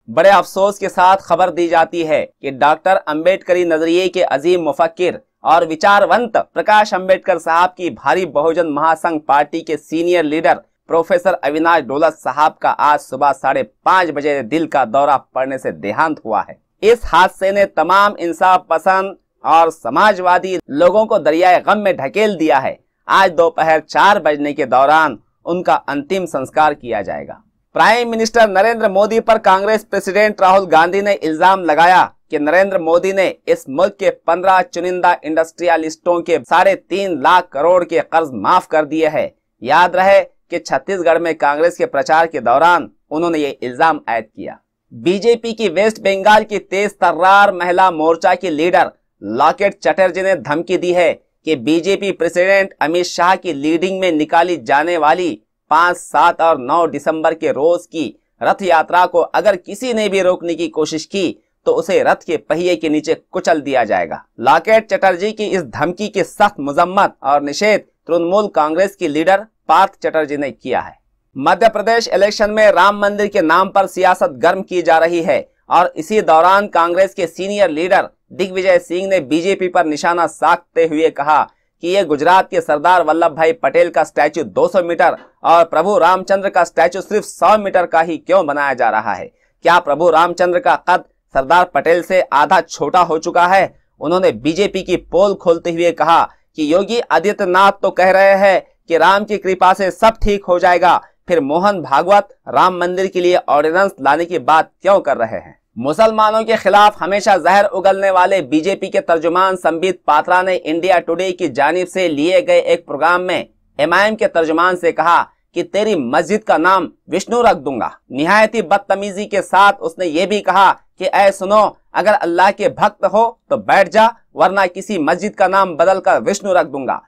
बड़े अफसोस के साथ खबर दी जाती है कि डॉक्टर अंबेडकरी नजरिए के अजीम मुफक्किर और विचारवंत प्रकाश अंबेडकर साहब की भारी बहुजन महासंघ पार्टी के सीनियर लीडर प्रोफेसर अविनाश डोलत साहब का आज सुबह 5:30 बजे दिल का दौरा पड़ने से देहांत हुआ है। इस हादसे ने तमाम इंसाफ पसंद और समाजवादी लोगों को दरियाए गम में ढकेल दिया है। आज दोपहर 4 बजने के दौरान उनका अंतिम संस्कार किया जाएगा। प्राइम मिनिस्टर नरेंद्र मोदी पर कांग्रेस प्रेसिडेंट राहुल गांधी ने इल्जाम लगाया कि नरेंद्र मोदी ने इस मुल्क के 15 चुनिंदा इंडस्ट्रियलिस्टों के 3.5 लाख करोड़ के कर्ज माफ कर दिए हैं। याद रहे कि छत्तीसगढ़ में कांग्रेस के प्रचार के दौरान उन्होंने ये इल्जाम आयद किया। बीजेपी की वेस्ट बंगाल की तेज तर्रार महिला मोर्चा की लीडर लॉकेट चटर्जी ने धमकी दी है कि बीजेपी प्रेसिडेंट अमित शाह की लीडिंग में निकाली जाने वाली 5, 7 और 9 दिसंबर के रोज की रथ यात्रा को अगर किसी ने भी रोकने की कोशिश की तो उसे रथ के पहिए के नीचे कुचल दिया जाएगा। लॉकेट चटर्जी की इस धमकी की सख्त मजम्मत और निषेध तृणमूल कांग्रेस की लीडर पार्थ चटर्जी ने किया है। मध्य प्रदेश इलेक्शन में राम मंदिर के नाम पर सियासत गर्म की जा रही है और इसी दौरान कांग्रेस के सीनियर लीडर दिग्विजय सिंह ने बीजेपी पर निशाना साधते हुए कहा कि ये गुजरात के सरदार वल्लभ भाई पटेल का स्टैचू 200 मीटर और प्रभु रामचंद्र का स्टैचू सिर्फ 100 मीटर का ही क्यों बनाया जा रहा है। क्या प्रभु रामचंद्र का कद सरदार पटेल से आधा छोटा हो चुका है। उन्होंने बीजेपी की पोल खोलते हुए कहा कि योगी आदित्यनाथ तो कह रहे हैं कि राम की कृपा से सब ठीक हो जाएगा, फिर मोहन भागवत राम मंदिर के लिए ऑर्डिनेंस लाने की बात क्यों कर रहे हैं। मुसलमानों के खिलाफ हमेशा जहर उगलने वाले बीजेपी के तर्जुमान संबित पात्रा ने इंडिया टुडे की जानिब से लिए गए एक प्रोग्राम में एमआईएम के तर्जुमान से कहा कि तेरी मस्जिद का नाम विष्णु रख दूंगा। निहायती बदतमीजी के साथ उसने ये भी कहा कि ऐ सुनो, अगर अल्लाह के भक्त हो तो बैठ जा, वरना किसी मस्जिद का नाम बदल कर विष्णु रख दूंगा।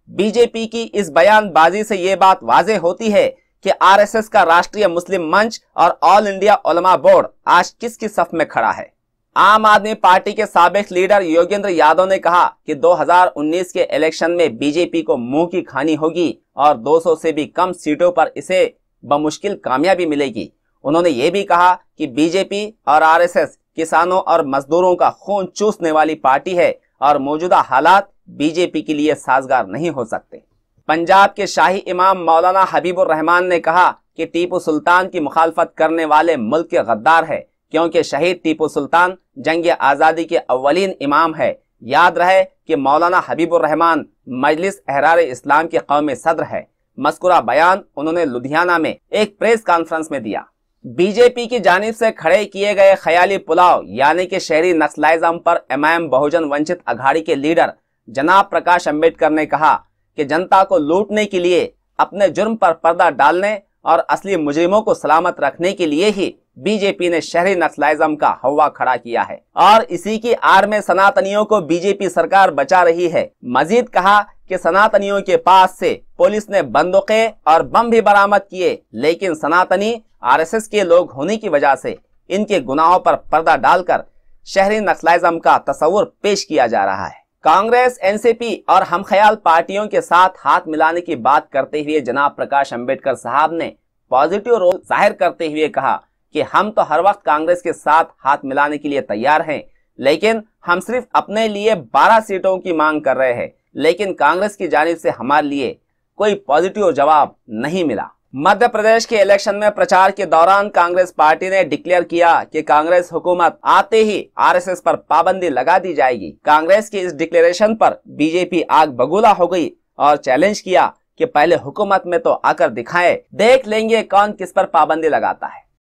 बीजेपी की इस बयानबाजी से ये बात वाजे होती है कि आरएसएस का राष्ट्रीय मुस्लिम मंच और ऑल इंडिया उलमा बोर्ड आज किसकी सफ में खड़ा है। आम आदमी पार्टी के साबिक लीडर योगेंद्र यादव ने कहा कि 2019 के इलेक्शन में बीजेपी को मुंह की खानी होगी और 200 से भी कम सीटों पर इसे बमुश्किल कामयाबी मिलेगी। उन्होंने ये भी कहा कि बीजेपी और आरएसएस किसानों और मजदूरों का खून चूसने वाली पार्टी है और मौजूदा हालात बीजेपी के लिए साजगार नहीं हो सकते। पंजाब के शाही इमाम मौलाना हबीबुर रहमान ने कहा कि टीपू सुल्तान की मुखालफत करने वाले मुल्क के गद्दार है, क्योंकि शहीद टीपू सुल्तान जंग आज़ादी के अव्वलीन इमाम है। याद रहे कि मौलाना हबीबुर रहमान मजलिस अहरार इस्लाम के कौमी सदर है। मज़कूरा बयान उन्होंने लुधियाना में एक प्रेस कॉन्फ्रेंस में दिया। बीजेपी की जानिब से खड़े किए गए ख्याली पुलाव यानी कि शहरी नक्सलाइज्म पर एमआईएम बहुजन वंचित अघाड़ी के लीडर जनाब प्रकाश अंबेडकर ने कहा कि जनता को लूटने के लिए, अपने जुर्म पर पर्दा डालने और असली मुजरिमों को सलामत रखने के लिए ही बीजेपी ने शहरी नक्सलाइज्म का हवा खड़ा किया है और इसी की आड़ में सनातनियों को बीजेपी सरकार बचा रही है। मजीद कहा कि सनातनियों के पास से पुलिस ने बंदूकें और बम भी बरामद किए, लेकिन सनातनी आरएसएस के लोग होने की वजह से इनके गुनाहों पर पर्दा डालकर शहरी नक्सलाइज्म का तस्वुर पेश किया जा रहा है। कांग्रेस, एनसीपी और हमख्याल पार्टियों के साथ हाथ मिलाने की बात करते हुए जनाब प्रकाश अंबेडकर साहब ने पॉजिटिव रोल जाहिर करते हुए कहा कि हम तो हर वक्त कांग्रेस के साथ हाथ मिलाने के लिए तैयार हैं, लेकिन हम सिर्फ अपने लिए 12 सीटों की मांग कर रहे हैं, लेकिन कांग्रेस की जानिब से हमारे लिए कोई पॉजिटिव जवाब नहीं मिला। मध्य प्रदेश के इलेक्शन में प्रचार के दौरान कांग्रेस पार्टी ने डिक्लेयर किया कि कांग्रेस हुकूमत आते ही आरएसएस पर पाबंदी लगा दी जाएगी। कांग्रेस की इस डिक्लेरेशन पर बीजेपी आग बगूला हो गई और चैलेंज किया कि पहले हुकूमत में तो आकर दिखाएं, देख लेंगे कौन किस पर पाबंदी लगाता है।